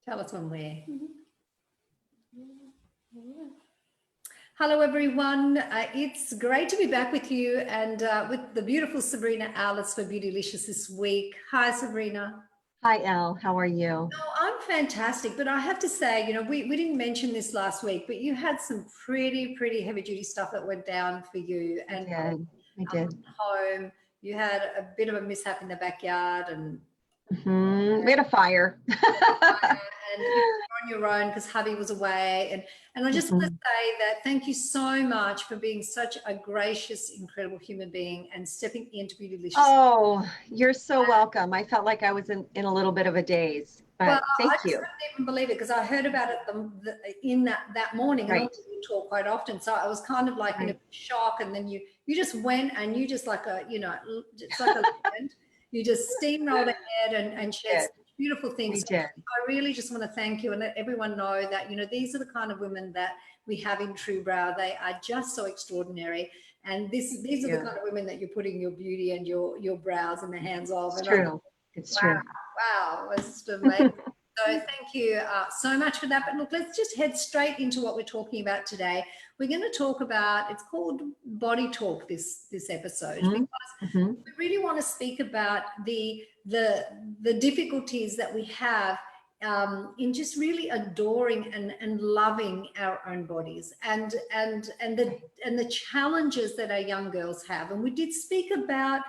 Tell us when we're. Hello, everyone. It's great to be back with you and with the beautiful Sabrina Alice for Beautilicious this week. Hi, Sabrina. Hi, Elle. How are you? Oh, I'm fantastic, but I have to say, we didn't mention this last week, but you had some pretty heavy duty stuff that went down for you. And I did. Home, you had a bit of a mishap in the backyard, and we had a fire. and you were on your own because hubby was away. And I just want to say that thank you so much for being such a gracious, incredible human being and stepping into Beautilicious. Oh, you're so welcome. I felt like I was in a little bit of a daze, but thank you. I just couldn't even believe it because I heard about it in that morning. Right. And we talk quite often, so I was kind of like in a shock. And then you just went and you just like it's like a legend. You just steamrolled ahead and shared beautiful things. We did. I really just want to thank you and let everyone know that, these are the kind of women that we have in TRUEBROW. They are just so extraordinary. And these are the kind of women that you're putting your beauty and your brows in the hands of. It's true. It's true. Wow. It's amazing. So thank you so much for that. But look, let's just head straight into what we're talking about today. We're going to talk about, it's called Body Talk this episode, because we really want to speak about the difficulties that we have in just really adoring and loving our own bodies and the challenges that our young girls have. And we did speak about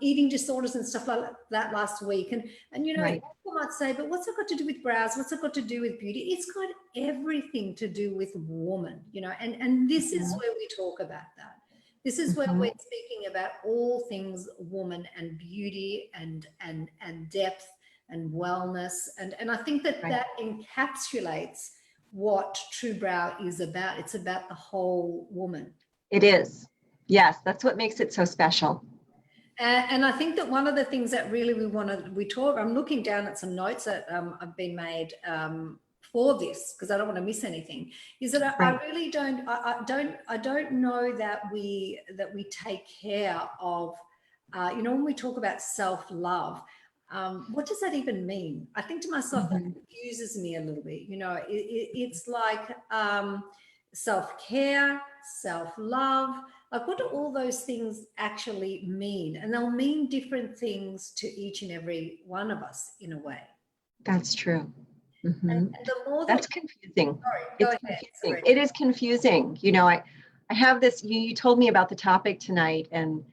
eating disorders and stuff like that last week. And people might say, but what's it got to do with brows? What's it got to do with beauty? It's got everything to do with woman, and this is where we talk about that. This is where we're speaking about all things woman and beauty and depth and wellness. And I think that encapsulates what TRUEBROW is about. It's about the whole woman. It is. Yes, that's what makes it so special. And I think that one of the things that really we talk, I'm looking down at some notes that have been made for this, because I don't want to miss anything, is that I really don't know that we take care of, when we talk about self-love, what does that even mean? I think to myself, that confuses me a little bit. It's like self-care, self-love. Like, what do all those things actually mean? And they'll mean different things to each and every one of us in a way. That's true. And the more that's confusing. Sorry, go ahead. Confusing. It is confusing. I have this, you told me about the topic tonight and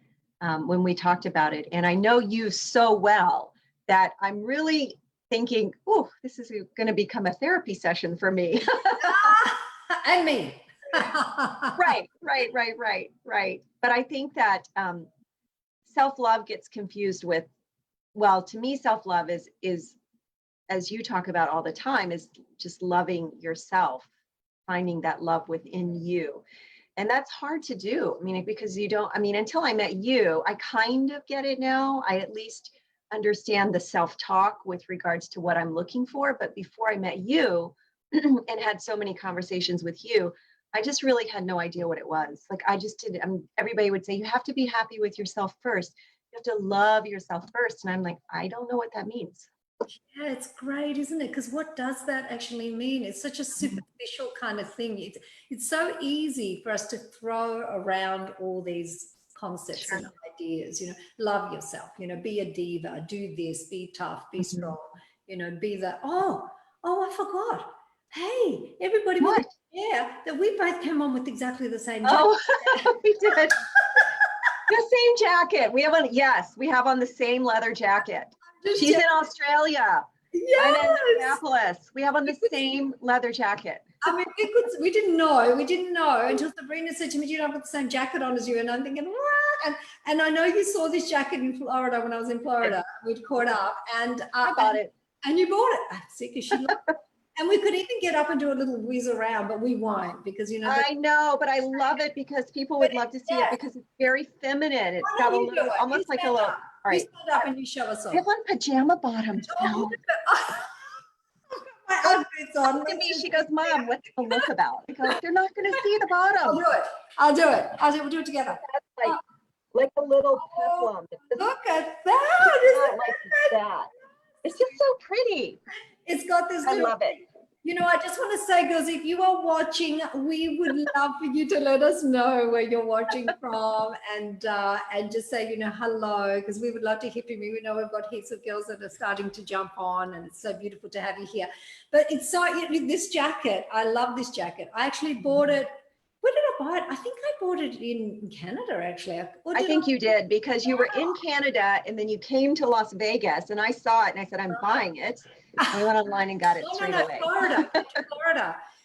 when we talked about it, and I know you so well that I'm really thinking, oh, this is going to become a therapy session for me. And me. Right. But I think that self-love gets confused with, well, to me, self-love is, as you talk about all the time, is just loving yourself, finding that love within you. And that's hard to do. Because until I met you, I kind of get it now. I at least understand the self-talk with regards to what I'm looking for. But before I met you and had so many conversations with you, I just really had no idea what it was. Like, I just didn't. Everybody would say, you have to be happy with yourself first. You have to love yourself first. And I'm like, I don't know what that means. Yeah, it's great, isn't it? Because what does that actually mean? It's such a superficial kind of thing. It's so easy for us to throw around all these concepts and ideas. Love yourself. Be a diva. Do this. Be tough. Be strong. Be the I forgot. Hey, everybody! What? Yeah, that we both came on with exactly the same jacket. Oh, we did. The same jacket. We have on the same leather jacket. She's in Australia. Yes. I'm in Minneapolis. We have on the same leather jacket. We didn't know until Sabrina said to me, I've got the same jacket on as you. And I'm thinking, what? And I know you saw this jacket in Florida when I was in Florida. We'd caught up and I bought it. And you bought it. I'm sick as she loved it. And we could even get up and do a little whiz around, but we won't because, I know, but I love it because people would love to see it because it's very feminine. It's got a little, almost like a little. All right. You stand up and you show us all. I have on pajama bottoms. My outfit's on. Look at me. She goes, Mom, what's the look about? I go, they're not going to see the bottom. I'll do it. We'll do it together. That's like a little peplum. Look at that. It's not like that. It's just so pretty. It's got this I little, love it. you know, I just want to say, girls, if you are watching, we would love for you to let us know where you're watching from, and just say, you know, hello, because we would love to hear from you. We know we've got heaps of girls that are starting to jump on, and it's so beautiful to have you here. But it's so, this jacket, I love this jacket. I actually bought it. Where did I buy it? I think I bought it in Canada, actually. I think you did, because you were in Canada and then you came to Las Vegas and I saw it and I said, I'm buying it. I went online and got it straight away. Florida.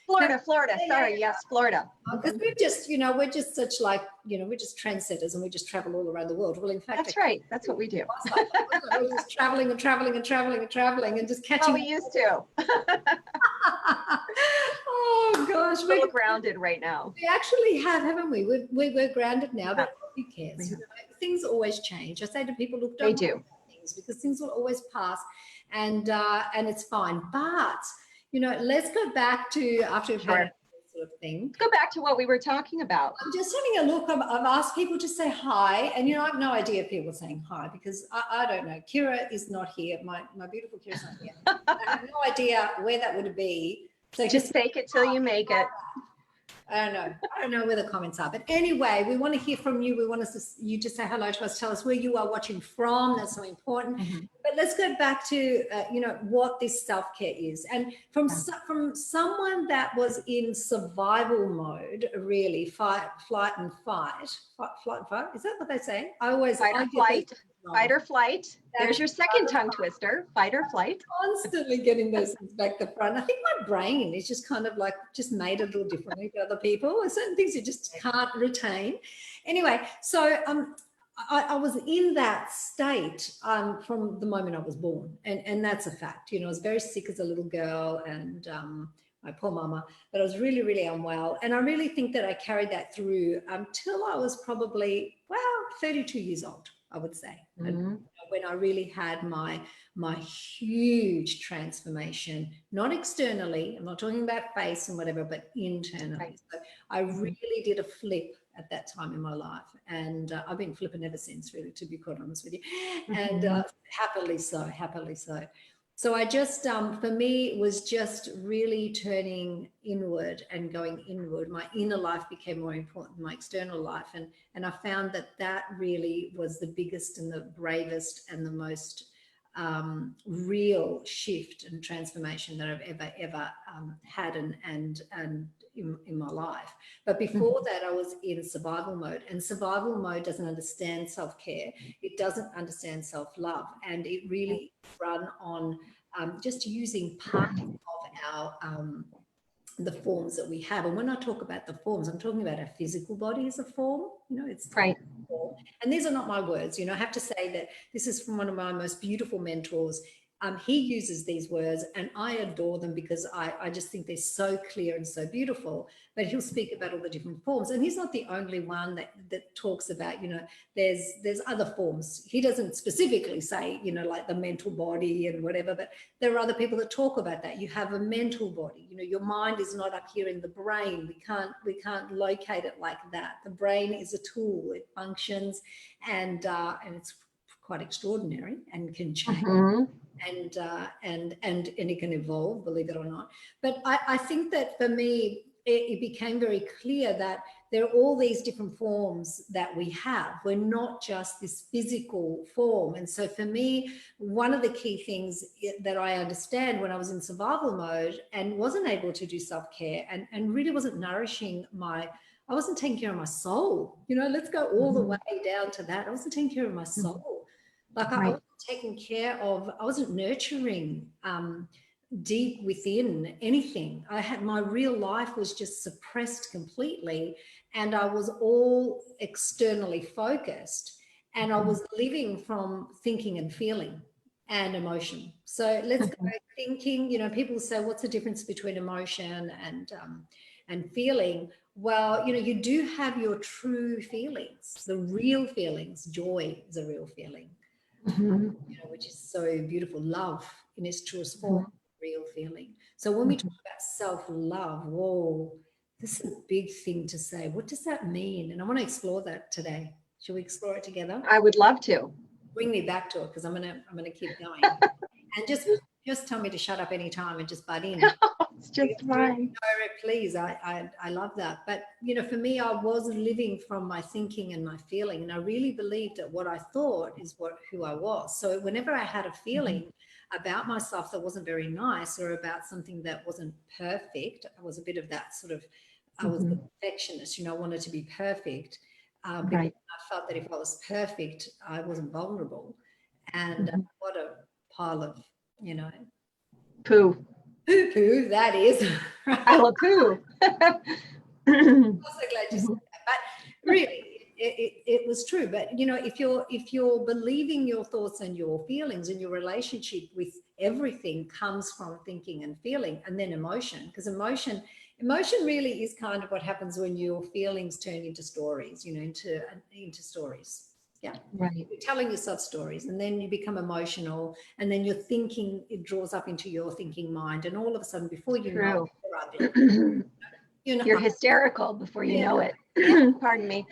Florida. Florida. Sorry. Yes, Florida. Because we're just, you know, we're just such like, you know, we're just trendsetters and we just travel all around the world. Well, in fact, that's right. That's what we do. We're just traveling and traveling and traveling and traveling and just catching. Oh, we used to. Oh gosh, we're grounded right now. We actually have, haven't we? We're grounded now, but who cares? You know, things always change. I say to people, look, don't do things, because things will always pass, and it's fine. But you know, let's go back to after we've had this sort of thing. Let's go back to what we were talking about. I'm just having a look. I've asked people to say hi, and you know, I have no idea if people are saying hi because I don't know. Kira is not here. My beautiful Kira's not here. I have no idea where that would be. So just fake it till you make it. I don't know where the comments are, but anyway, we want to hear from you. We want you to say hello to us. Tell us where you are watching from. That's so important. But let's go back to you know, what this self-care is, and from someone that was in survival mode, really fight and fight. Is that what they say? I always fight or flight. There's your second tongue twister. Fight or flight. Constantly getting those things back to front. I think my brain is just kind of like just made a little differently to other people. There's certain things you just can't retain. Anyway, so I was in that state from the moment I was born, and that's a fact. You know, I was very sick as a little girl, and my poor mama, but I was really, really unwell. And I really think that I carried that through until I was probably, 32 years old, I would say. And when I really had my huge transformation, not externally, I'm not talking about face and whatever, but internally. Right. So I really did a flip at that time in my life, and I've been flipping ever since, really, to be quite honest with you, and happily so. So I just, for me, it was just really turning inward and going inward. My inner life became more important than my external life. And I found that really was the biggest and the bravest and the most real shift and transformation that I've ever had and in my life. But before that, I was in survival mode, and survival mode doesn't understand self-care. It doesn't understand self-love, and it really run on just using part of our the forms that we have. And when I talk about the forms, I'm talking about our physical body as a form. You know, it's right. And these are not my words. You know, I have to say that this is from one of my most beautiful mentors. He uses these words, and I adore them because I just think they're so clear and so beautiful. But he'll speak about all the different forms, and he's not the only one that talks about, you know, there's other forms. He doesn't specifically say, you know, like the mental body and whatever, but there are other people that talk about that. You have a mental body. You know, your mind is not up here in the brain. We can't locate it like that. The brain is a tool. It functions, and it's quite extraordinary and can change. And it can evolve, believe it or not. But I think that for me, it became very clear that there are all these different forms that we have. We're not just this physical form. And so for me, one of the key things that I understand when I was in survival mode and wasn't able to do self-care and really wasn't nourishing I wasn't taking care of my soul. You know, let's go all the way down to that. I wasn't taking care of my soul. Like I wasn't taking care of, I wasn't nurturing deep within anything. My real life was just suppressed completely, and I was all externally focused, and I was living from thinking and feeling and emotion. So let's go thinking. You know, people say, what's the difference between emotion and feeling? Well, you know, you do have your true feelings, the real feelings. Joy is a real feeling. You know, which is so beautiful. Love in its truest form, real feeling. So when we talk about self-love, whoa, this is a big thing to say. What does that mean? And I want to explore that today. Shall we explore it together? I would love to. Bring me back to it, because I'm gonna keep going. And just just tell me to shut up anytime and just butt in. It's just fine. No, please, I love that. But, you know, for me, I was living from my thinking and my feeling, and I really believed that what I thought is who I was. So whenever I had a feeling about myself that wasn't very nice, or about something that wasn't perfect, I was a bit of that sort of, I was a perfectionist, you know, I wanted to be perfect, because I felt that if I was perfect, I wasn't vulnerable. And what a pile of, you know, Poo poo that is. I love poo. I'm so glad you said that. But really, it was true. But you know, if you're believing your thoughts and your feelings, and your relationship with everything comes from thinking and feeling, and then emotion, because emotion really is kind of what happens when your feelings turn into stories, you know, into stories. Yeah. Right. You're telling yourself stories, and then you become emotional, and then your thinking, it draws up into your tking mind, and all of a sudden, before you know it, you're ugly. You're hysterical before you know it. Pardon me.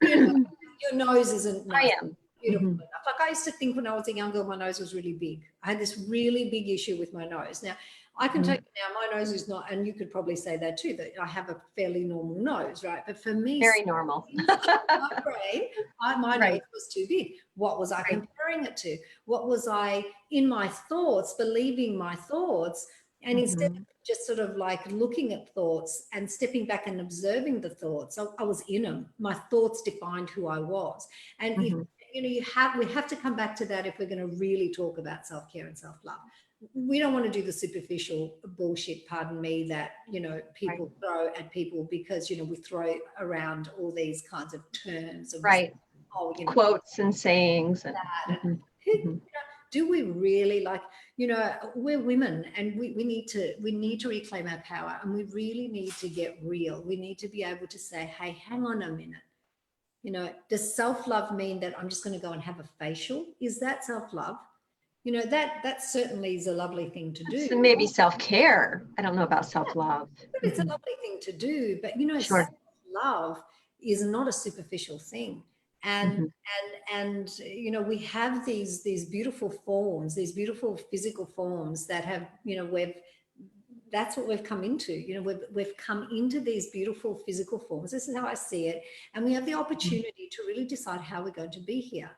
You know, your nose isn't nice. I am. Beautiful enough. Like, I used to think when I was a young girl, my nose was really big. I had this really big issue with my nose. Now, I can tell you now, my nose is not, and you could probably say that too, that I have a fairly normal nose, right? But for me, very normal. my brain, my nose was too big. What was I comparing it to? What was I in my thoughts, believing my thoughts? And instead of just sort of like looking at thoughts and stepping back and observing the thoughts, I was in them. My thoughts defined who I was. And if, you know, we have to come back to that if we're going to really talk about self-care and self-love. We don't want to do the superficial bullshit, pardon me, that, you know, people throw at people, because, you know, we throw around all these kinds of terms of you know, quotes and sayings and you know, do we really, like, you know, we're women, and we need to reclaim our power, and we really need to get real. We need to be able to say, hey, hang on a minute. You know, does self-love mean that I'm just going to go and have a facial? Is that self-love? You know, that certainly is a lovely thing to do. So maybe self-care. I don't know about self-love. But it's a lovely thing to do. But, you know, self-love is not a superficial thing. And you know, we have these beautiful forms, these beautiful physical forms that have, you know, that's what we've come into. You know, we've come into these beautiful physical forms. This is how I see it. And we have the opportunity to really decide how we're going to be here.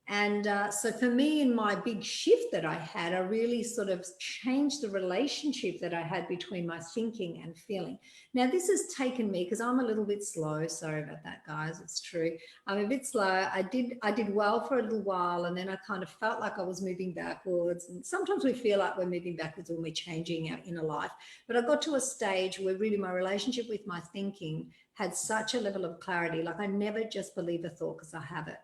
And so for me, in my big shift that I had, I really sort of changed the relationship that I had between my thinking and feeling. Now, this has taken me, because I'm a little bit slow. Sorry about that, guys. It's true. I'm a bit slow. I did well for a little while, and then I kind of felt like I was moving backwards. And sometimes we feel like we're moving backwards when we're changing our inner life. But I got to a stage where really my relationship with my thinking had such a level of clarity. Like, I never just believe a thought because I have it.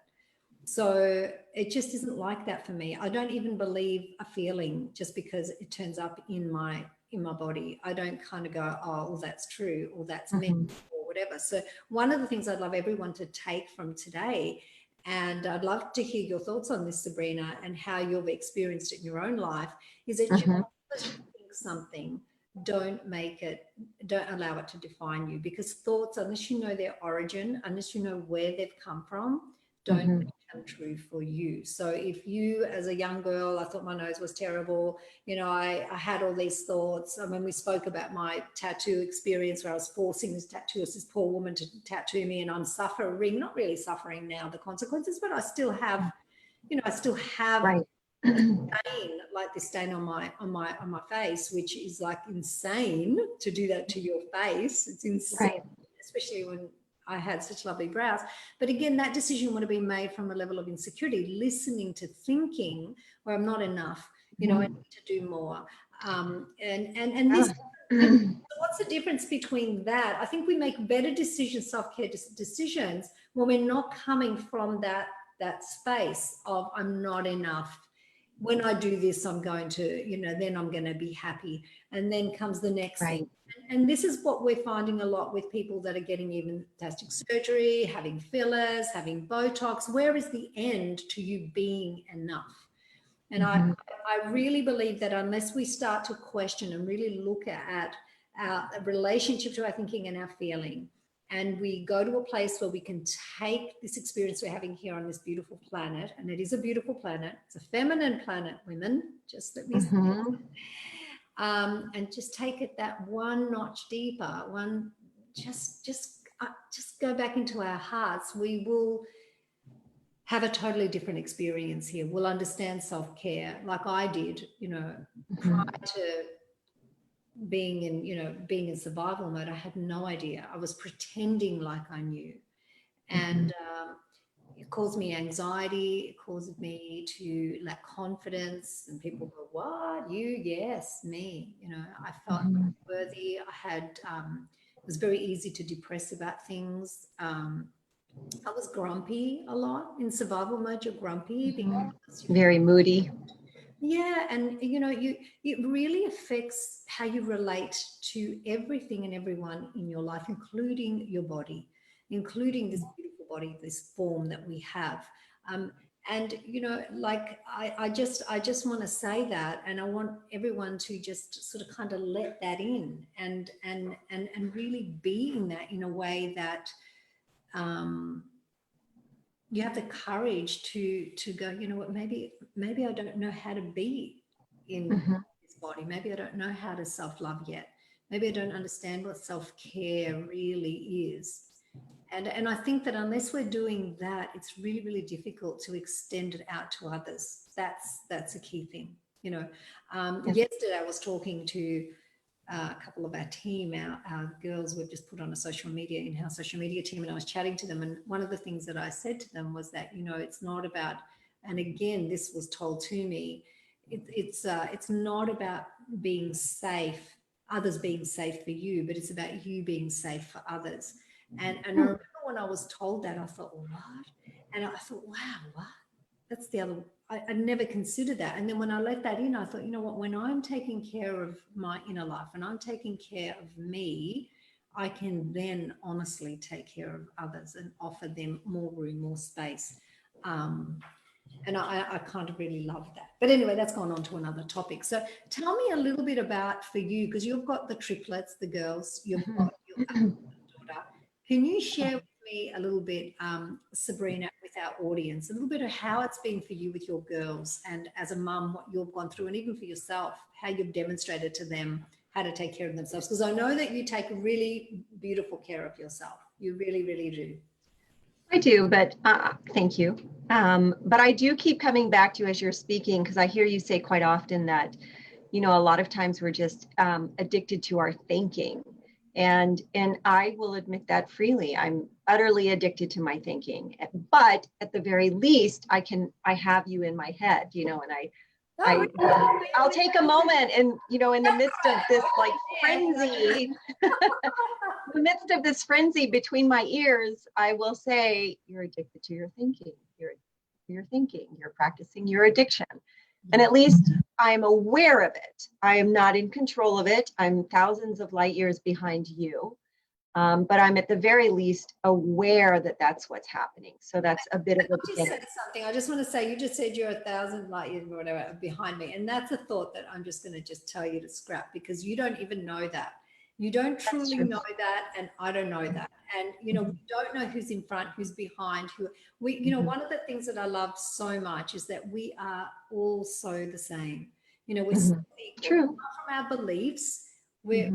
So it just isn't like that for me. I don't even believe a feeling just because it turns up in my body. I don't kind of go, oh, well, that's true, or that's me, or whatever. So one of the things I'd love everyone to take from today, and I'd love to hear your thoughts on this, Sabrina, and how you've experienced it in your own life, is that just because you think something, don't allow it to define you, because thoughts, unless you know their origin, unless you know where they've come from, don't become true for you. So if you, as a young girl, I thought my nose was terrible, you know, I had all these thoughts. I mean, we spoke about my tattoo experience where I was forcing this poor woman to tattoo me, and I'm suffering, not really suffering now the consequences, but I still have, you know, a stain, like this stain on my face, which is like insane to do that to your face. It's insane, especially when I had such lovely brows. But again, that decision would have been made from a level of insecurity, listening to thinking where I'm not enough, you know, I need to do more. And this, what's the difference between that? I think we make better decisions, self-care decisions, when we're not coming from that space of I'm not enough. When I do this, I'm going to, you know, then I'm going to be happy. And then comes the next thing. And this is what we're finding a lot with people that are getting even plastic surgery, having fillers, having Botox. Where is the end to you being enough? And I really believe that unless we start to question and really look at our relationship to our thinking and our feeling, and we go to a place where we can take this experience we're having here on this beautiful planet, and it is a beautiful planet. It's a feminine planet, women, just let me say. And just take it that one notch deeper, just go back into our hearts. We will have a totally different experience here. We'll understand self-care like I did, prior to being in survival mode. I had no idea. I was pretending like I knew. And it caused me anxiety. It caused me to lack confidence. And people go, what? You? Yes, me. I felt worthy. It was very easy to depress about things. I was grumpy a lot. In survival mode, you're grumpy because very moody. Yeah, and it really affects how you relate to everything and everyone in your life, including your body, including this beautiful body, this form that we have. And like I just want to say that, and I want everyone to just sort of kind of let that in and really be in that in a way that you have the courage to go, you know what, maybe I don't know how to be in this body. Maybe I don't know how to self-love yet. Maybe I don't understand what self-care really is. And I think that unless we're doing that, it's really, really difficult to extend it out to others. That's a key thing. Yesterday I was talking to a couple of our team, our girls we've just put on a social media, in-house social media team, and I was chatting to them, and one of the things that I said to them was that, it's not about, and again, this was told to me, it's not about being safe, others being safe for you, but it's about you being safe for others. And I remember when I was told that, I thought, what? And I thought, wow, what? That's the other, I never considered that. And then when I let that in, I thought, you know what, when I'm taking care of my inner life and I'm taking care of me, I can then honestly take care of others and offer them more room, more space. And I kind of really love that. But anyway, that's gone on to another topic. So tell me a little bit about, for you, because you've got the triplets, the girls, you've got your daughter. Can you share with me a little bit, Sabrina, with our audience, a little bit of how it's been for you with your girls, and as a mum, what you've gone through, and even for yourself, how you've demonstrated to them how to take care of themselves? Because I know that you take really beautiful care of yourself. You really, really do. I do, but thank you. But I do keep coming back to you as you're speaking, because I hear you say quite often that, a lot of times we're just addicted to our thinking. And I will admit that freely. I'm utterly addicted to my thinking, but at the very least, I have you in my head, and I'll take a moment and, in the midst of this like frenzy, in the midst of this frenzy between my ears, I will say, you're addicted to your thinking. You're thinking, you're practicing your addiction. And at least I'm aware of it. I am not in control of it. I'm thousands of light years behind you. But I'm at the very least aware that that's what's happening. So that's a bit of a beginning. Just said something. I just want to say, you just said you're 1,000 light years or whatever behind me. And that's a thought that I'm just going to just tell you to scrap, because you don't even know that. You don't truly know that, and I don't know that. And, we don't know who's in front, who's behind, one of the things that I love so much is that we are all so the same. We're so equal. True. From our beliefs, we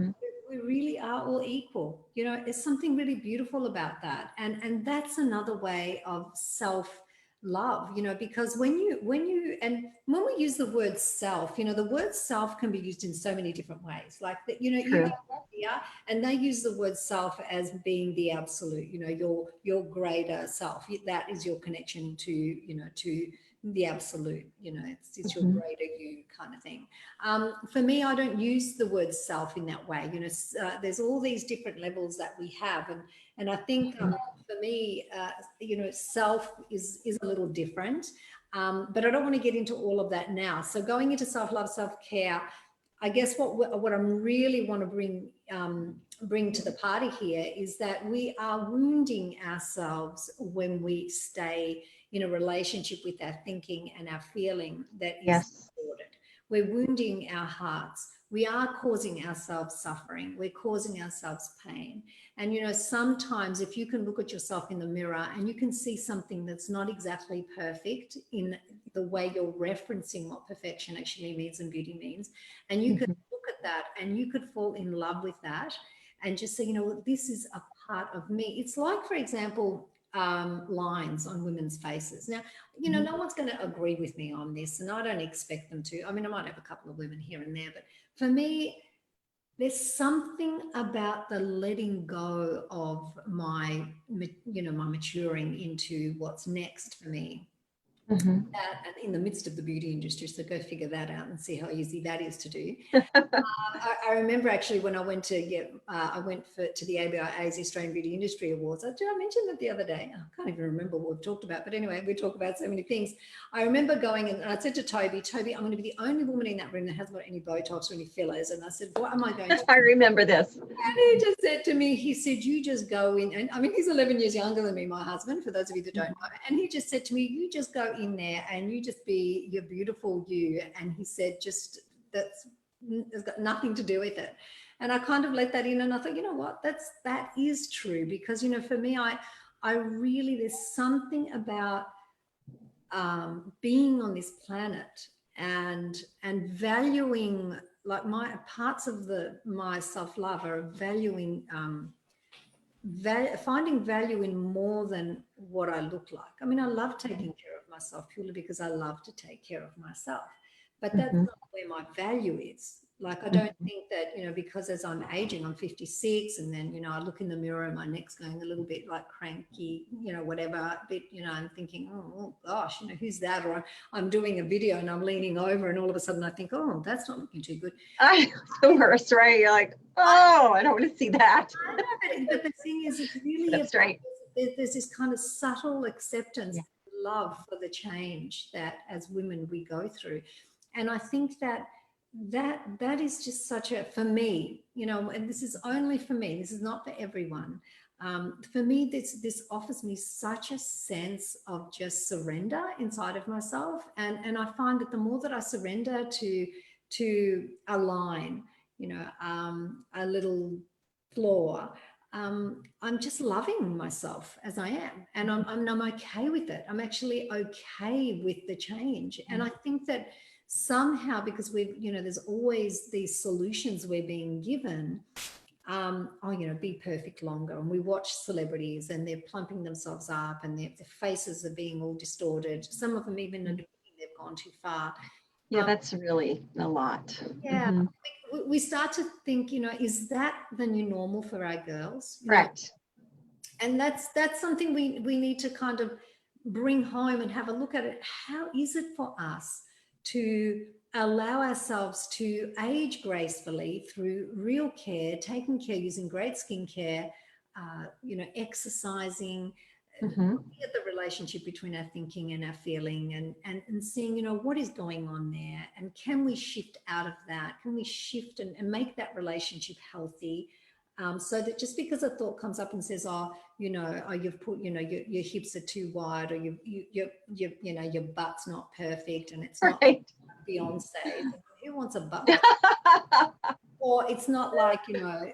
really are all equal. There's something really beautiful about that. And that's another way of self-love, because when we use the word self, the word self can be used in so many different ways. Like that, you have here, and they use the word self as being the absolute, your greater self. That is your connection to, to the absolute, it's your greater you kind of thing. For me, I don't use the word self in that way. There's all these different levels that we have, and I think for me, self is a little different, but I don't want to get into all of that now. So going into self-love, self-care, I guess what I really want to bring to the party here is that we are wounding ourselves when we stay in a relationship with our thinking and our feeling that is distorted. We're wounding our hearts. we are causing ourselves suffering. We're causing ourselves pain. And, you know, sometimes if you can look at yourself in the mirror and you can see something that's not exactly perfect in the way you're referencing what perfection actually means and beauty means, and you could look at that and you could fall in love with that and just say, you know, this is a part of me. It's like, for example, lines on women's faces. Now, you know, no one's going to agree with me on this, and I don't expect them to. I mean, I might have a couple of women here and there, but for me, there's something about the letting go of my, you know, my maturing into what's next for me. That, and in the midst of the beauty industry, so go figure that out and see how easy that is to do. I remember actually when I went to to the ABIA's Australian Beauty Industry Awards. Did I mention that the other day? I can't even remember what we've talked about, but anyway, we talk about so many things. I remember going and I said to Toby, I'm going to be the only woman in that room that hasn't got any Botox or any fillers. And I said, what am I going to do? I remember this. And he just said to me, he said, you just go in. And I mean, he's 11 years younger than me, my husband, for those of you that don't know. And he just said to me, you just go in there and you just be your beautiful you. And he said, just it's got nothing to do with it. And I kind of let that in, and I thought, you know what, that is true, because, you know, for me, I really, there's something about being on this planet and valuing, like, my parts of my self-love are valuing finding value in more than what I look like. I mean, I love taking care of myself purely because I love to take care of myself, but that's not where my value is. Like, I don't think that, you know, because as I'm aging, I'm 56, and then, you know, I look in the mirror and my neck's going a little bit like cranky, you know, whatever, a bit, you know, I'm thinking, oh gosh, you know, who's that? Or I'm doing a video and I'm leaning over and all of a sudden I think, oh, that's not looking too good. The worst, right? You're like, oh, I don't want to see that. I know, but the thing is, it's really, that's right. There's this kind of subtle acceptance, love for the change that as women we go through. And I think that is just such a, for me, you know, and this is only for me, this is not for everyone. For me, this offers me such a sense of just surrender inside of myself. And I find that the more that I surrender to a line, you know, a little flaw, I'm just loving myself as I am, and I'm okay with it. I'm actually okay with the change. And I think that somehow, because we've, you know, there's always these solutions we're being given, oh, you know, be perfect longer. And we watch celebrities and they're plumping themselves up and their faces are being all distorted. Some of them even admitting they've gone too far. Yeah, that's really a lot. Yeah. We start to think, you know, is that the new normal for our girls? Correct. And that's something we need to kind of bring home and have a look at it. How is it for us to allow ourselves to age gracefully through real care, taking care, using great skincare, you know, exercising, looking at the relationship between our thinking and our feeling, and seeing, you know, what is going on there, and can we shift out of that? Can we shift and make that relationship healthy? So that just because a thought comes up and says, oh, you know, oh, you've put, you know, your hips are too wide, or you know, your butt's not perfect, and it's not Beyonce. Who wants a butt? Or it's not like, you know,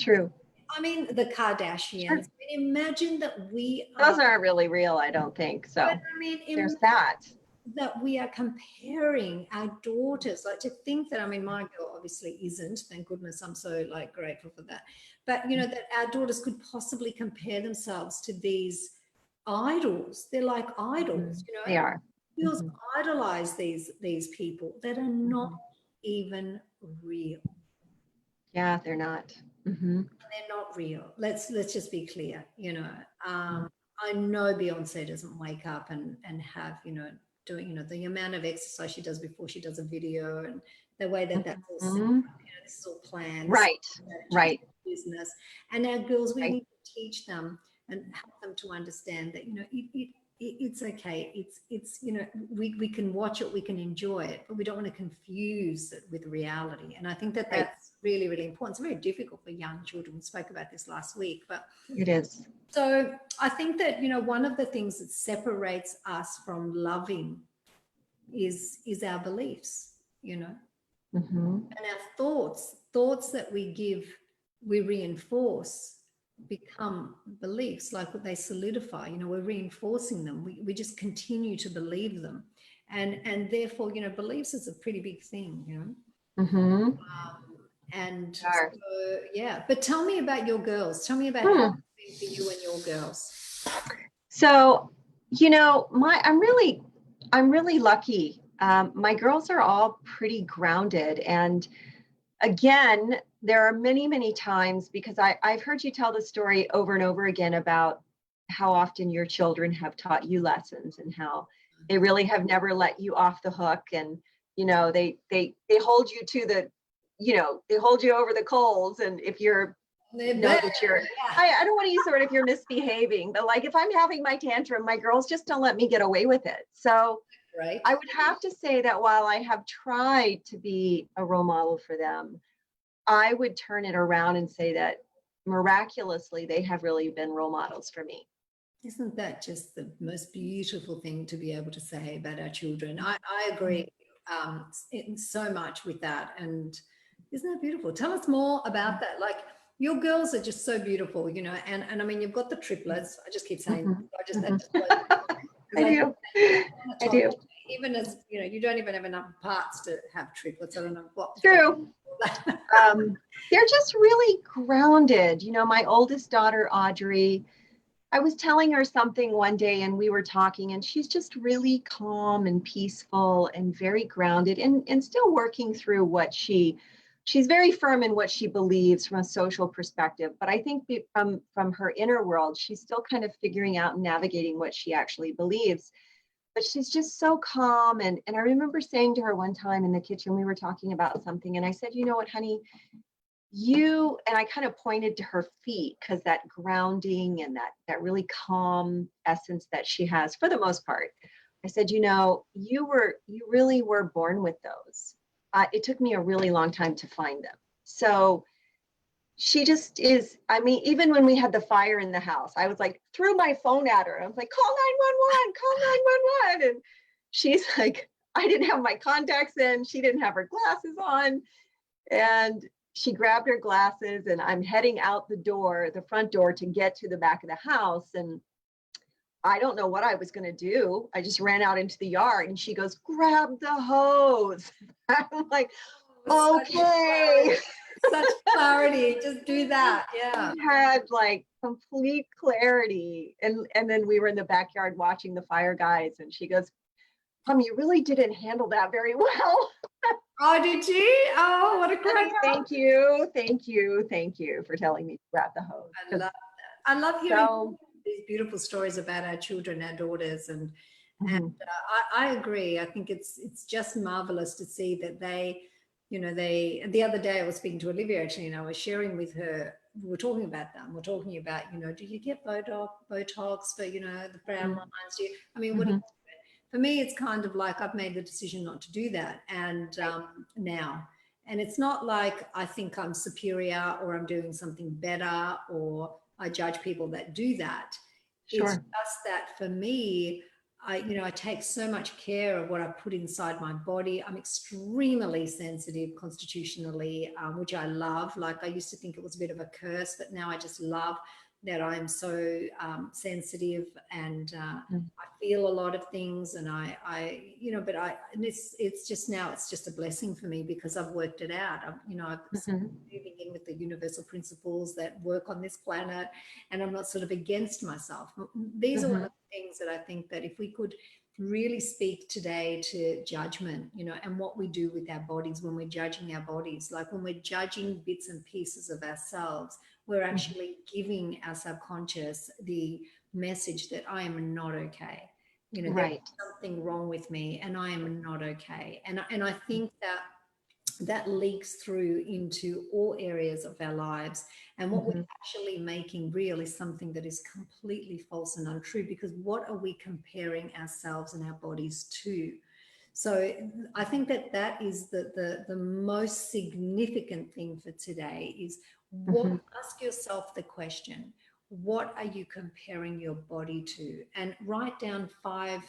true. I mean, the Kardashians. Sure. I mean, imagine that those aren't really real, I don't think. So but, I mean, there's that we are comparing our daughters, like, to think that, I mean, my girl obviously isn't, thank goodness, I'm so like grateful for that, but you know, that our daughters could possibly compare themselves to these idols. They're like idols, you know. They are. Girls idolize these people that are not even real. Yeah, they're not. They're not real. Let's just be clear, you know. I know Beyonce doesn't wake up and have, you know, doing, you know, the amount of exercise she does before she does a video, and the way that that's all set up, you know, this is all planned. Right. Business. And our girls, we need to teach them and help them to understand that, you know, it's okay. It's, you know, we can watch it, we can enjoy it, but we don't want to confuse it with reality. And I think that that's really, really important. It's very difficult for young children. We spoke about this last week, but it is. So I think that, you know, one of the things that separates us from loving is our beliefs, you know. And our thoughts that we give, we reinforce, become beliefs. Like what they solidify, you know, we're reinforcing them. We just continue to believe them. And therefore, you know, beliefs is a pretty big thing, you know. And so, yeah, but tell me about your girls. Tell me about how it's been for you and your girls. So, you know, I'm really lucky. My girls are all pretty grounded. And again, there are many, many times, because I've heard you tell the story over and over again about how often your children have taught you lessons and how they really have never let you off the hook. And, you know, they hold you to the, you know, they hold you over the coals. And if you're, know that you're, I don't want to use the word if you're misbehaving, but like if I'm having my tantrum, my girls just don't let me get away with it. So I would have to say that while I have tried to be a role model for them, I would turn it around and say that miraculously, they have really been role models for me. Isn't that just the most beautiful thing to be able to say about our children? I agree so much with that. And isn't that beautiful? Tell us more about that. Like, your girls are just so beautiful, you know, and I mean, you've got the triplets. I just keep saying, I do. Even as, you know, you don't even have enough parts to have triplets. I don't know what. True. They're just really grounded. You know, my oldest daughter, Audrey, I was telling her something one day and we were talking, and she's just really calm and peaceful and very grounded and still working through what she's very firm in what she believes from a social perspective. But I think from her inner world, she's still kind of figuring out and navigating what she actually believes. But she's just so calm. And I remember saying to her one time in the kitchen, we were talking about something, and I said, you know what, honey, and I kind of pointed to her feet, because that grounding and that really calm essence that she has for the most part. I said, you know, you really were born with those. It took me a really long time to find them. So she just is. I mean, even when we had the fire in the house, I was like, threw my phone at her. I was like, call 911, call 911. And she's like, I didn't have my contacts in. She didn't have her glasses on. And she grabbed her glasses, and I'm heading out the front door to get to the back of the house. And I don't know what I was going to do. I just ran out into the yard, and she goes, grab the hose. I'm like, okay. Such clarity. Just do that. Yeah. She had like complete clarity. And then we were in the backyard watching the fire guys, and she goes, Mom, you really didn't handle that very well. Oh, did she? Oh, what a great. Thank you for telling me to grab the hose. I love that. I love hearing these beautiful stories about our children, our daughters, and I agree. I think it's just marvelous to see that they, you know, the other day I was speaking to Olivia actually, and I was sharing with her, we were talking about that. We're talking about, you know, do you get Botox for, you know, the frown lines? I mean, what do you do? For me, it's kind of like I've made the decision not to do that. And now, and it's not like I think I'm superior or I'm doing something better or I judge people that do that. Sure. It's just that for me, I take so much care of what I put inside my body. I'm extremely sensitive constitutionally, which I love. Like, I used to think it was a bit of a curse, but now I just love that I'm so sensitive, and I feel a lot of things, and it's just now, it's just a blessing for me because I've worked it out. I'm moving in with the universal principles that work on this planet, and I'm not sort of against myself. These are one of the things that I think that if we could really speak today to judgment, you know, and what we do with our bodies when we're judging our bodies, like when we're judging bits and pieces of ourselves, we're actually giving our subconscious the message that I am not okay. You know, there's something wrong with me and I am not okay. And I think that leaks through into all areas of our lives. And what we're actually making real is something that is completely false and untrue, because what are we comparing ourselves and our bodies to? So I think that is the most significant thing for today is ask yourself the question, what are you comparing your body to? And write down 5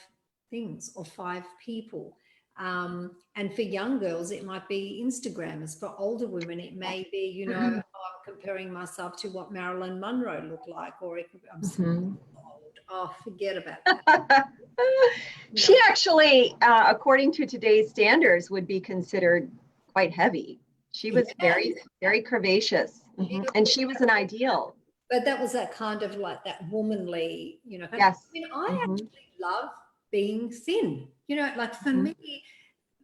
things or 5 people And for young girls, it might be Instagrammers. For older women, it may be, you know, I'm comparing myself to what Marilyn Monroe looked like, or it could, I'm so old. Oh, forget about that. She actually, according to today's standards, would be considered quite heavy. She was very, very curvaceous, and she was an ideal. But that was that kind of like that womanly, you know. Yes. I mean, I actually love being thin. You know, like for me,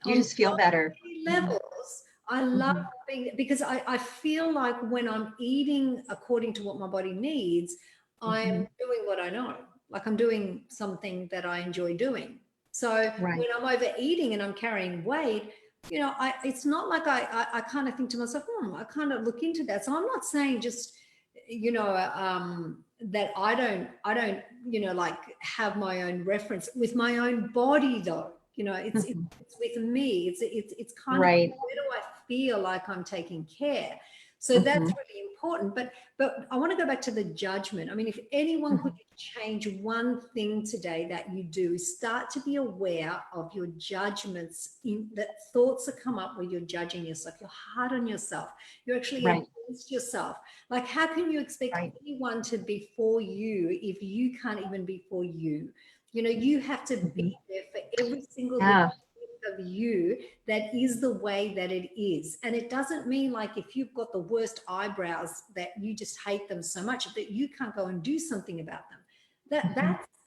You just feel better. Levels, I love being, because I feel like when I'm eating according to what my body needs, I'm doing what I know. Like I'm doing something that I enjoy doing. So when I'm overeating and I'm carrying weight, you know, it's not like I kind of think to myself, I kind of look into that. So I'm not saying just, you know, that I don't, you know, like have my own reference with my own body though. You know, it's with me. It's kind of, where do I feel like I'm taking care? So that's really important. But I want to go back to the judgment. I mean, if anyone could change one thing today that you do, start to be aware of your judgments, that thoughts that come up where you're judging yourself, you're hard on yourself, you're actually against yourself. Like, how can you expect anyone to be for you if you can't even be for you? You know, you have to be there for every single little bit of you that is the way that it is. And it doesn't mean like if you've got the worst eyebrows that you just hate them so much that you can't go and do something about them.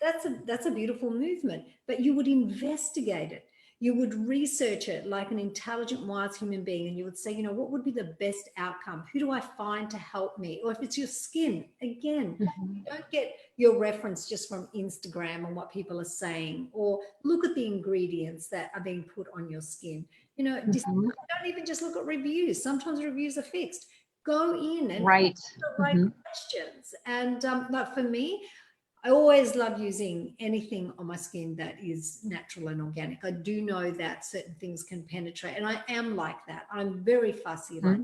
That's a beautiful movement, but you would investigate it. You would research it like an intelligent, wise human being, and you would say, you know, what would be the best outcome? Who do I find to help me? Or if it's your skin, again, you don't get your reference just from Instagram and what people are saying, or look at the ingredients that are being put on your skin. You know, don't even just look at reviews. Sometimes reviews are fixed. Go in and ask the right questions. And like for me, I always love using anything on my skin that is natural and organic. I do know that certain things can penetrate, and I am like that. I'm very fussy like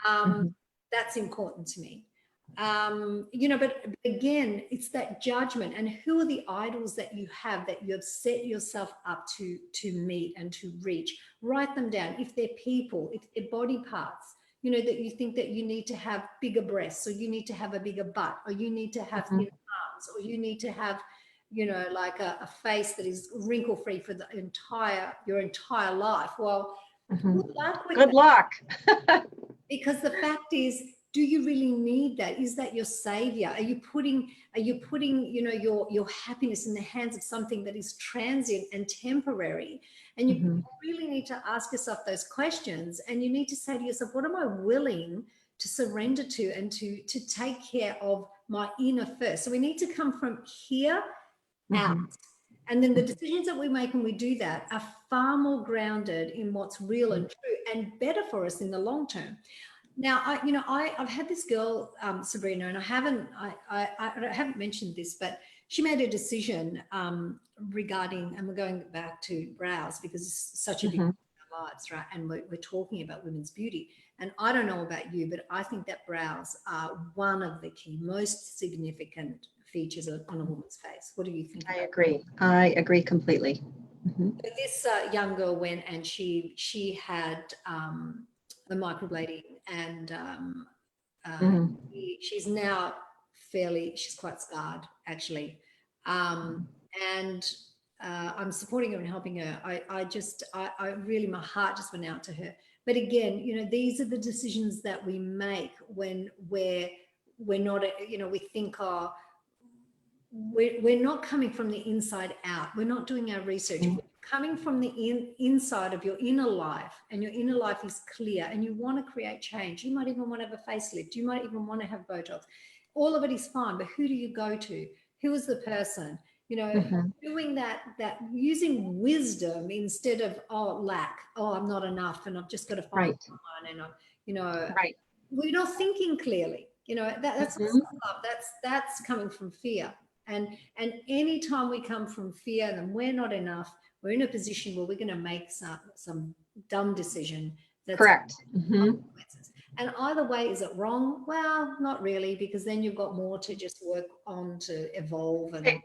that. That's important to me. You know, but again, it's that judgment, and who are the idols that you have set yourself up to meet and to reach? Write them down. If they're people, if they're body parts, you know, that you think that you need to have bigger breasts, or you need to have a bigger butt, or you need to have thin arms, or you need to have, you know, like a face that is wrinkle free for your entire life. Well, good luck with good luck. Because the fact is, do you really need that? Is that your savior? Are you putting, you know, your happiness in the hands of something that is transient and temporary? And you really need to ask yourself those questions, and you need to say to yourself, what am I willing to surrender to, and to take care of my inner first? So we need to come from here out. And then the decisions that we make when we do that are far more grounded in what's real and true, and better for us in the long term. Now, I've had this girl, Sabrina, and I haven't mentioned this, but she made a decision regarding, and we're going back to brows because it's such a big part of our lives, right? And we're talking about women's beauty. And I don't know about you, but I think that brows are one of the key, most significant features on a woman's face. What do you think? I agree. I agree completely. So this young girl went, and she had the microblading, and she's now she's quite scarred actually, and I'm supporting her and helping her. I really, my heart just went out to her. But again, you know, these are the decisions that we make when we're not, you know, we think, oh, we're not coming from the inside out. We're not doing our research. We're coming from the inside of your inner life, and your inner life is clear, and you want to create change. You might even want to have a facelift. You might even want to have Botox. All of it is fine, but who do you go to? Who is the person? You know, doing that using wisdom instead of, lack. Oh, I'm not enough, and I've just got to find someone, and I'm, you know, we're not thinking clearly. You know, that's not love. That's coming from fear. And anytime we come from fear, then we're not enough. We're in a position where we're going to make some dumb decision. That's correct. And either way, is it wrong? Well, not really, because then you've got more to just work on to evolve. And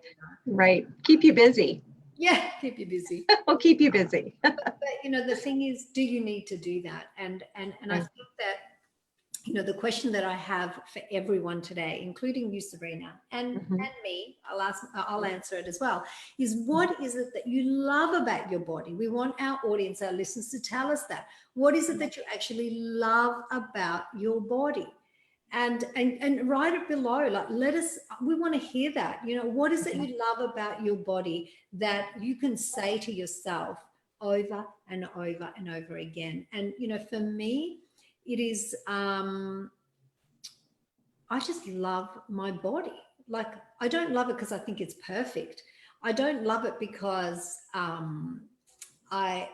keep you busy. Yeah, keep you busy. We'll keep you busy. But you know, the thing is, do you need to do that? And I think that, you know, the question that I have for everyone today, including you, Sabrina, and me, I'll answer it as well, is what is it that you love about your body? We want our audience, our listeners, to tell us that. What is it that you actually love about your body? And write it below. Like, we want to hear that. You know, what is it you love about your body that you can say to yourself over and over and over again? And, you know, for me, it is, I just love my body. Like, I don't love it because I think it's perfect. I don't love it because I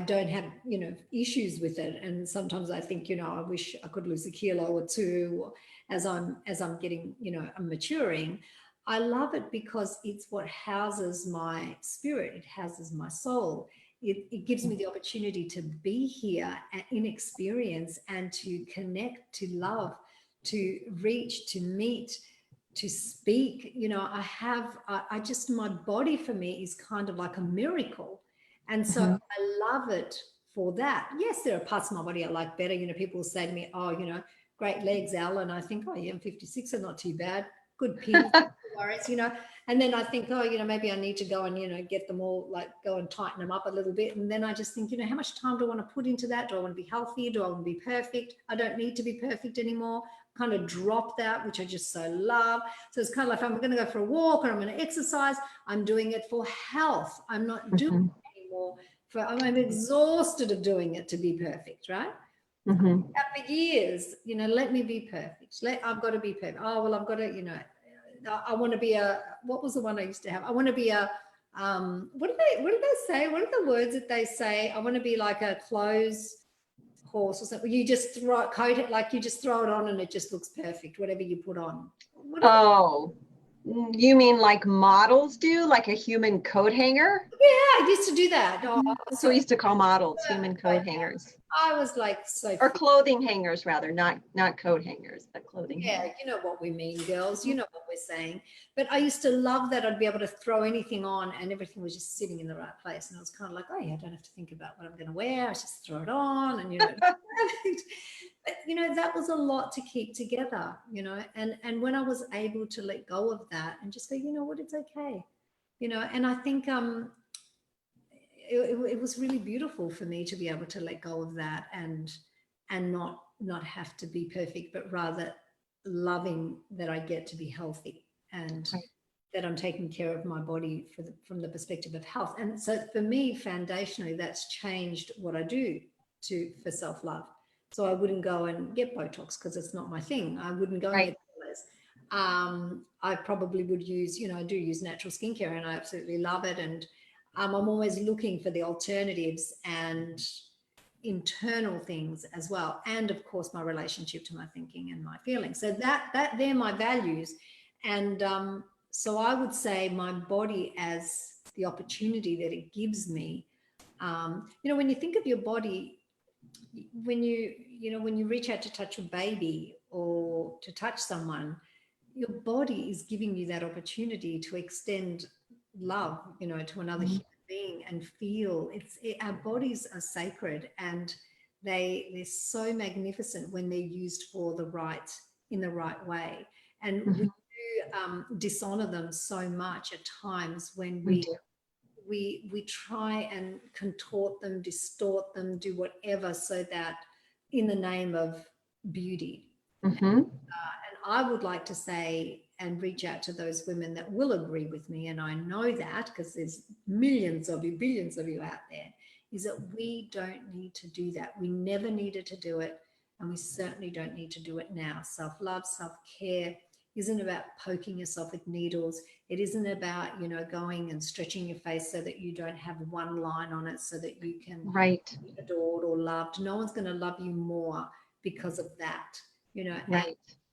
don't have, you know, issues with it. And sometimes I think, you know, I wish I could lose a kilo or two as I'm getting, you know, I'm maturing. I love it because it's what houses my spirit. It houses my soul. It gives me the opportunity to be here in experience and to connect, to love, to reach, to meet, to speak. You know, I just, my body for me is kind of like a miracle. And so I love it for that. Yes, there are parts of my body I like better. You know, people will say to me, oh, you know, great legs, Elle. And I think, oh, yeah, I'm 56, so not too bad. Good pins, no worries, you know. And then I think, oh, you know, maybe I need to go and, you know, get them all, like, go and tighten them up a little bit. And then I just think, you know, how much time do I want to put into that? Do I want to be healthy? Do I want to be perfect? I don't need to be perfect anymore. Kind of drop that, which I just so love. So it's kind of like, if I'm going to go for a walk or I'm going to exercise, I'm doing it for health. I'm not doing it anymore I'm exhausted of doing it to be perfect, right? For years, you know, let me be perfect. I've got to be perfect. Oh, well, I've got to, you know, I want to be what was the one I used to have? I want to be what do they say? What are the words that they say? I want to be like a clothes horse or something. You just coat it, like you just throw it on and it just looks perfect, whatever you put on. You mean like models do, like a human coat hanger? Yeah, I used to do that. That's what we used to call models, human coat hangers. I was like, or clothing hangers rather, not coat hangers, but clothing hangers. You know what we mean, girls. You know what we're saying. But I used to love that I'd be able to throw anything on and everything was just sitting in the right place. And I was kind of like, oh yeah, I don't have to think about what I'm going to wear. I just throw it on and, you know, but, you know, that was a lot to keep together, you know, and when I was able to let go of that and just go, you know what, it's okay, you know. And I think it was really beautiful for me to be able to let go of that and not have to be perfect, but rather loving that I get to be healthy and that I'm taking care of my body from the perspective of health. And so for me, foundationally, that's changed what I do for self-love. So I wouldn't go and get Botox because it's not my thing. I wouldn't go and get fillers. I probably would use, you know, I do use natural skincare and I absolutely love it. And I'm always looking for the alternatives and internal things as well. And of course, my relationship to my thinking and my feelings. So that they're my values. And so I would say my body as the opportunity that it gives me. You know, when you think of your body, when you reach out to touch a baby or to touch someone, your body is giving you that opportunity to extend love, you know, to another human being and feel our bodies are sacred and they're so magnificent when they're used in the right way. And we do dishonor them so much at times when we try and contort them, distort them, do whatever so that in the name of beauty. And I would like to say and reach out to those women that will agree with me, and I know that because there's millions of you, billions of you out there, is that we don't need to do that. We never needed to do it, and we certainly don't need to do it now. Self-love, self-care isn't about poking yourself with needles. It isn't about, you know, going and stretching your face so that you don't have one line on it so that you can be adored or loved. No one's going to love you more because of that, you know.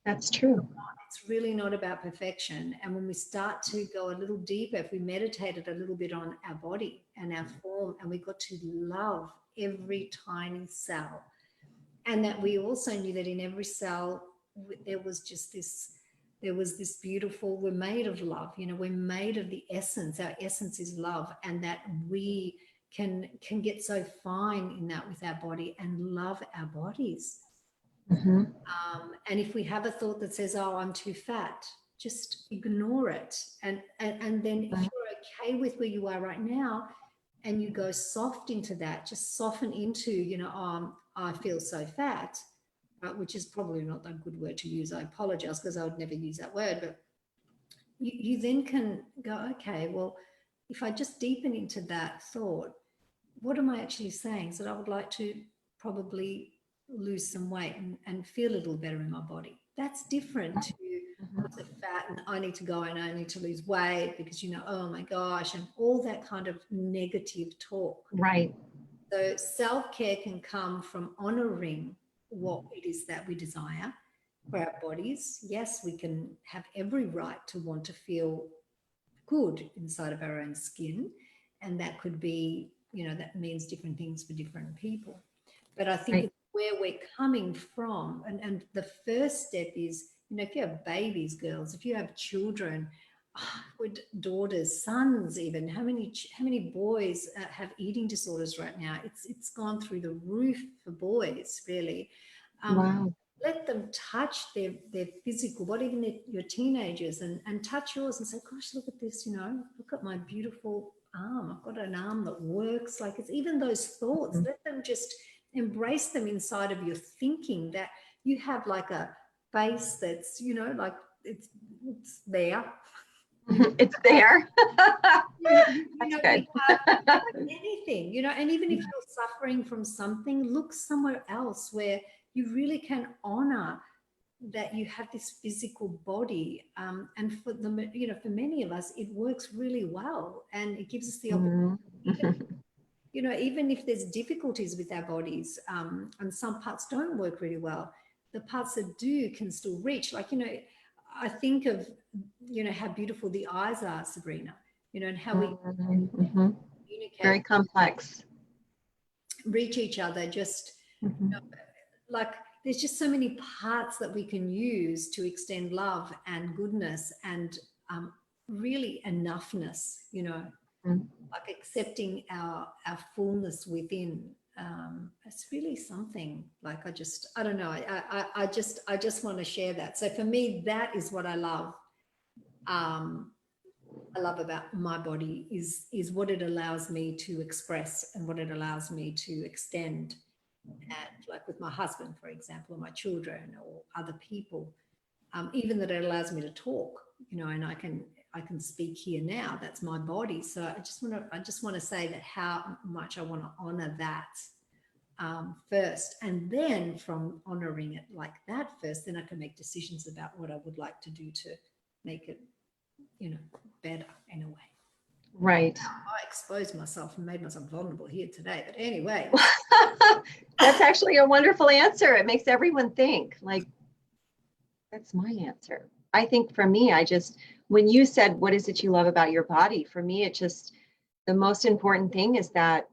That's true. It's really not about perfection. And when we start to go a little deeper, if we meditated a little bit on our body and our form, and we got to love every tiny cell, and that we also knew that in every cell there was just this there was this beautiful, we're made of love, you know, we're made of the essence. Our essence is love, and that we can get so fine in that with our body and love our bodies. And if we have a thought that says, oh, I'm too fat, just ignore it. And then if you're okay with where you are right now, and you go soft into that, just soften into, you know, I feel so fat, which is probably not a good word to use. I apologize, because I would never use that word. But you then can go, okay, well, if I just deepen into that thought, what am I actually saying? So I would like to probably lose some weight and feel a little better in my body. That's different to I'm so fat and I need to go and I need to lose weight because, you know, oh my gosh, and all that kind of negative talk. Right. So self-care can come from honoring what it is that we desire for our bodies. Yes, we can have every right to want to feel good inside of our own skin. And that could be, you know, that means different things for different people. But I think it's where we're coming from. And the first step is, you know, if you have babies, girls, if you have children, with daughters, sons, even how many boys have eating disorders right now? It's gone through the roof for boys, really. Wow. Let them touch their physical body, even your teenagers, and touch yours and say, gosh, look at this, you know, look at my beautiful arm. I've got an arm that works. Like, it's even those thoughts. Let them just embrace them inside of your thinking, that you have like a face that's, you know, like it's there. It's there. That's good. Anything, you know, and even if you're suffering from something, look somewhere else where you really can honor that you have this physical body. And for the, you know, for many of us, it works really well, and it gives us the opportunity. You know, even if there's difficulties with our bodies, and some parts don't work really well, the parts that do can still reach. Like, you know, I think of, you know, how beautiful the eyes are, Sabrina, you know, and how we communicate, very complex, reach each other, just you know, like there's just so many parts that we can use to extend love and goodness and really enoughness, you know, like accepting our fullness within. It's really something. Like, I don't know. I just want to share that. So for me, that is what I love. I love about my body is what it allows me to express and what it allows me to extend. And like with my husband, for example, or my children or other people, even that it allows me to talk, you know, and I can speak here now. That's my body. So I just want to say that how much I want to honor that first, and then from honoring it like that first, then I can make decisions about what I would like to do to make it, you know, better in a way. Right. I exposed myself and made myself vulnerable here today, but anyway. That's actually a wonderful answer. It makes everyone think, like, that's my answer. I think for me, when you said, what is it you love about your body? For me, it just, the most important thing is that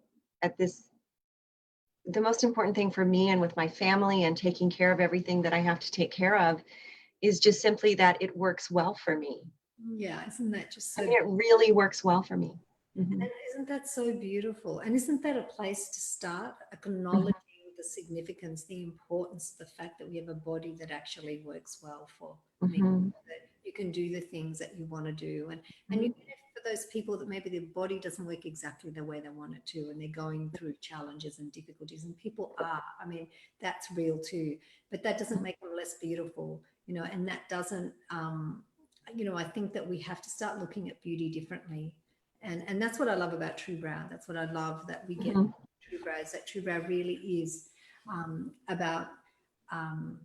the most important thing for me and with my family and taking care of everything that I have to take care of is just simply that it works well for me. Yeah, isn't that just so, I mean, it really works well for me. and isn't that so beautiful? And isn't that a place to start, acknowledging the significance, the importance, the fact that we have a body that actually works well for me, that you can do the things that you want to do. And you know, for those people that maybe their body doesn't work exactly the way they want it to, and they're going through challenges and difficulties, and people are, I mean, that's real too, but that doesn't make them less beautiful, you know, and that doesn't, you know, I think that we have to start looking at beauty differently. And that's what I love about TRUEBROW. That's what I love that we get TRUEBROW, is that TRUEBROW really is about an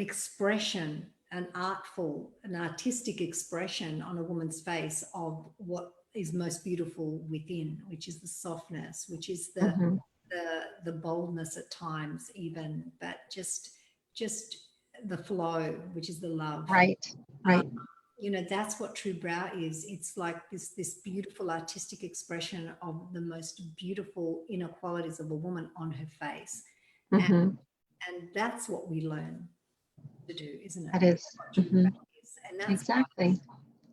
expression, an artistic expression on a woman's face of what is most beautiful within, which is the softness, which is the boldness at times even, but just the flow, which is the love. Right. You know, that's what TRUEBROW is. It's like this beautiful artistic expression of the most beautiful inner qualities of a woman on her face. And that's what we learn. to do, isn't it? That is. And that's Exactly.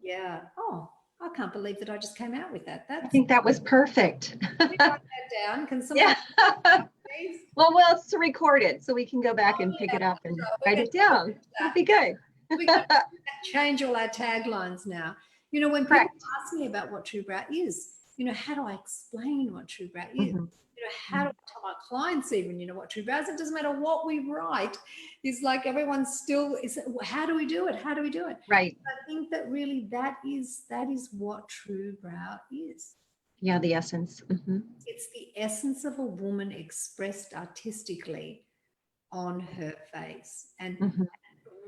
yeah. Oh, I can't believe that I just came out with that. I think that was perfect. Can we write that down? Can someone please? Well, it's recorded, so we can go back and pick it up and write it down. That'd be good. We can change all our taglines now. You know, when people ask me about what TRUEBROW is, you know, how do I explain what TRUEBROW is? You know, how do I tell my clients even, you know, what TRUEBROW is? It doesn't matter what we write. It's like everyone's still is, how do we do it? How do we do it? Right. I think that really that is what TRUEBROW is. Yeah, the essence. It's the essence of a woman expressed artistically on her face. And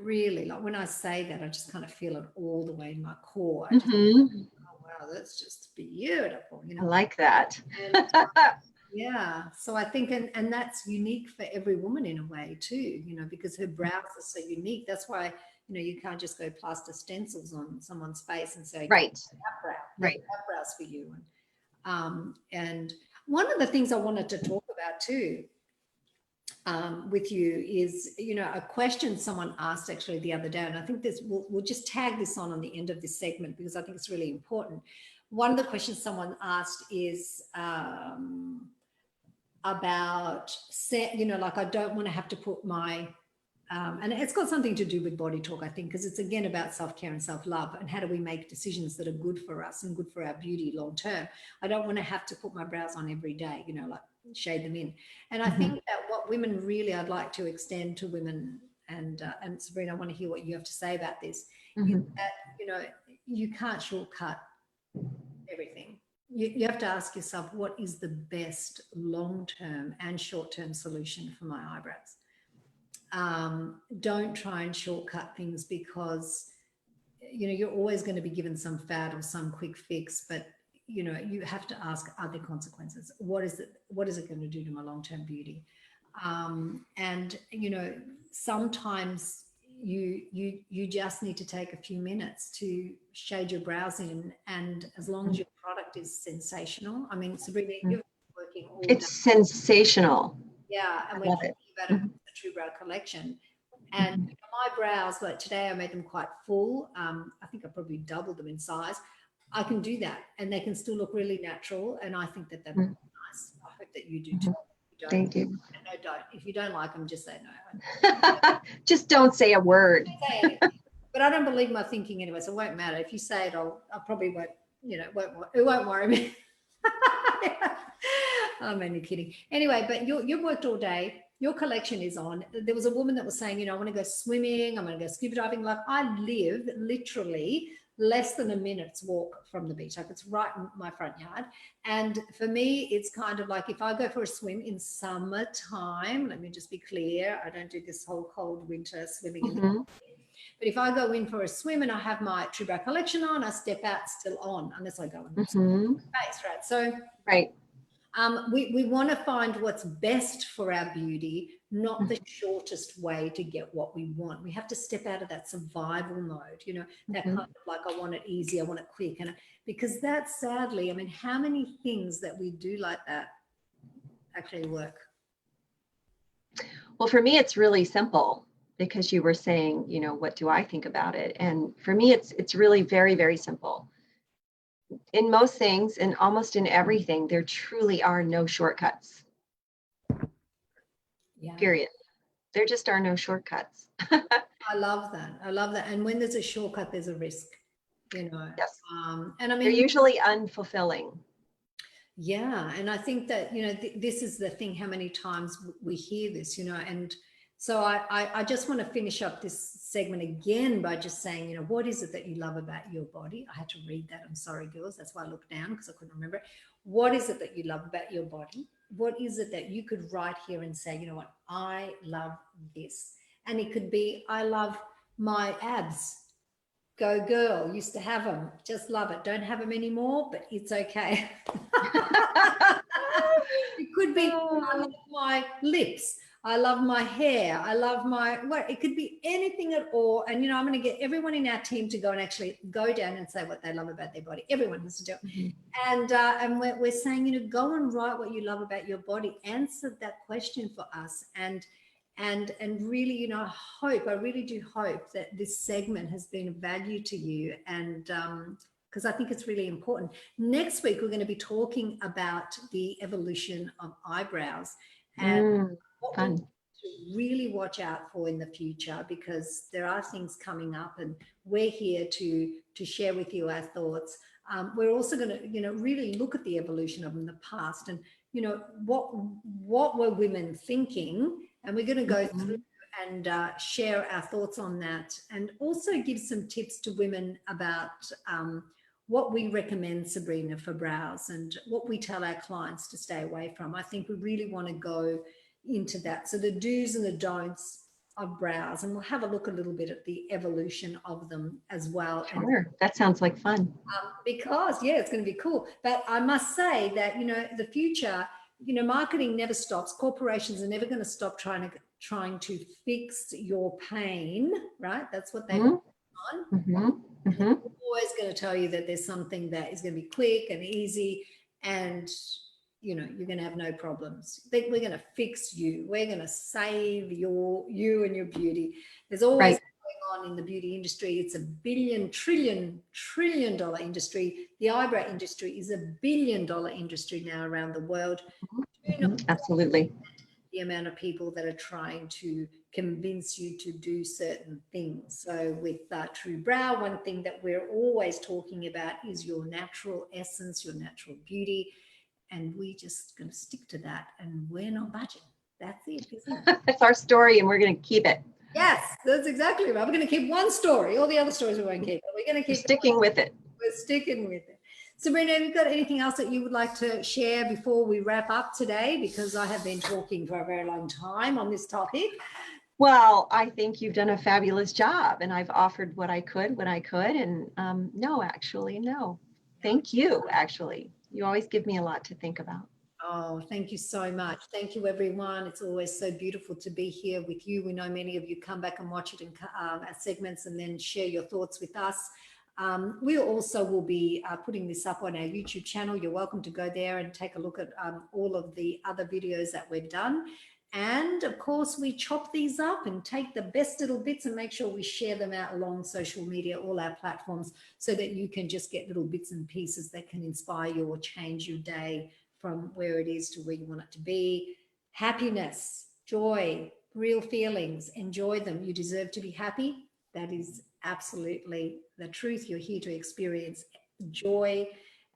really, like when I say that, I just kind of feel it all the way in my core. I just, oh, wow, that's just beautiful. You know, I like that. And, yeah. So I think, and that's unique for every woman in a way too, you know, because her brows are so unique. That's why, you know, you can't just go plaster stencils on someone's face and say, right, that brow, right, that brow's for you. And one of the things I wanted to talk about too with you is, you know, a question someone asked actually the other day, and I think this we'll just tag this on the end of this segment because I think it's really important. One of the questions someone asked is about, you know, like I don't want to have to put my and it's got something to do with body talk, I think, because it's again about self-care and self-love and how do we make decisions that are good for us and good for our beauty long term. I don't want to have to put my brows on every day, you know, like shade them in. And I think that what women really, I'd like to extend to women, and Sabrina, I want to hear what you have to say about this, is that, you know, you can't shortcut everything. You have to ask yourself, what is the best long-term and short-term solution for my eyebrows? Don't try and shortcut things because, you know, you're always going to be given some fad or some quick fix, but, you know, you have to ask, are there consequences? What is it going to do to my long-term beauty? And, you know, sometimes you just need to take a few minutes to shade your brows in, and as long as your product is sensational. I mean, Sabrina, you're working all day. It's sensational. Yeah, and we're talking about the TRUEBROW collection. And my brows, but today I made them quite full. I think I probably doubled them in size. I can do that, and they can still look really natural. And I think that looks nice. I hope that you do too. Thank you. No, don't. If you don't like them, just say no. Just don't say a word. Don't say anything. But I don't believe my thinking anyway, so it won't matter. If you say it, I probably won't. You know, it won't worry me. I'm only kidding. Anyway, but you've worked all day. Your collection is on. There was a woman that was saying, you know, I want to go swimming. I'm going to go scuba diving. Like, I live literally less than a minute's walk from the beach. Like, it's right in my front yard. And for me, it's kind of like if I go for a swim in summertime, let me just be clear, I don't do this whole cold winter swimming in the but if I go in for a swim and I have my TRUEBROW collection on, I step out still on, unless I go in the space, right? So we want to find what's best for our beauty, not the shortest way to get what we want. We have to step out of that survival mode, you know, that kind of like, I want it easy, I want it quick. And because that's sadly, I mean, how many things that we do like that actually work? Well, for me, it's really simple, because you were saying, you know, what do I think about it? And for me, it's really very, very simple. In most things, and almost in everything, there truly are no shortcuts. Yeah. Period. There just are no shortcuts. I love that. I love that. And when there's a shortcut, there's a risk, you know. Yes. And I mean, they're usually unfulfilling. Yeah. And I think that, you know, this is the thing, how many times we hear this, you know, and so I just want to finish up this segment again by just saying, you know, what is it that you love about your body? I had to read that. I'm sorry, girls. That's why I looked down, because I couldn't remember it. What is it that you love about your body? What is it that you could write here and say, you know what, I love this? And it could be, I love my abs. Go girl, used to have them. Just love it. Don't have them anymore, but it's okay. It could be, I love my lips. I love my hair. I love my, well, it could be anything at all. And, you know, I'm going to get everyone in our team to go and actually go down and say what they love about their body. Everyone has to do it. And we're saying, you know, go and write what you love about your body. Answer that question for us. And And really, you know, I really do hope that this segment has been of value to you, and because I think it's really important. Next week, we're going to be talking about the evolution of eyebrows and what we fun. need to really watch out for in the future, because there are things coming up, and we're here to share with you our thoughts. We're also going to, you know, really look at the evolution of them in the past, and, you know, what were women thinking, and we're going to go through and share our thoughts on that, and also give some tips to women about what we recommend, Sabrina, for brows, and what we tell our clients to stay away from. I think we really want to go into that. So the do's and the don'ts of brows, and we'll have a look a little bit at the evolution of them as well. Sure, that sounds like fun. Because, yeah, it's going to be cool. But I must say that, you know, the future, you know, marketing never stops. Corporations are never going to stop trying to fix your pain, right? That's what they want on. They're always going to tell you that there's something that is going to be quick and easy, and, you know, you're going to have no problems. We're going to fix you. We're going to save you and your beauty. There's always going on in the beauty industry. It's a trillion dollar industry. The eyebrow industry is $1 billion industry now around the world. Absolutely. The amount of people that are trying to convince you to do certain things. So with TRUEBROW, one thing that we're always talking about is your natural essence, your natural beauty. And we just going to stick to that, and we're not budging. That's it, isn't it? That's our story, and we're going to keep it. Yes, that's exactly right. We're going to keep one story. All the other stories we won't keep. But we're going to keep sticking with it. We're sticking with it. Sabrina, have you got anything else that you would like to share before we wrap up today? Because I have been talking for a very long time on this topic. Well, I think you've done a fabulous job, and I've offered what I could when I could. And no. Thank you, actually. You always give me a lot to think about. Oh, thank you so much. Thank you, everyone. It's always so beautiful to be here with you. We know many of you come back and watch it in our segments and then share your thoughts with us. We also will be putting this up on our YouTube channel. You're welcome to go there and take a look at all of the other videos that we've done. And of course, we chop these up and take the best little bits and make sure we share them out along social media, all our platforms, so that you can just get little bits and pieces that can inspire you or change your day from where it is to where you want it to be. Happiness, joy, real feelings, enjoy them. You deserve to be happy. That is absolutely the truth. You're here to experience joy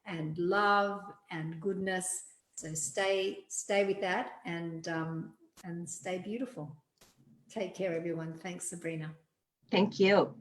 and love and goodness. So stay with that, and stay beautiful. Take care, everyone. Thanks, Sabrina. Thank you.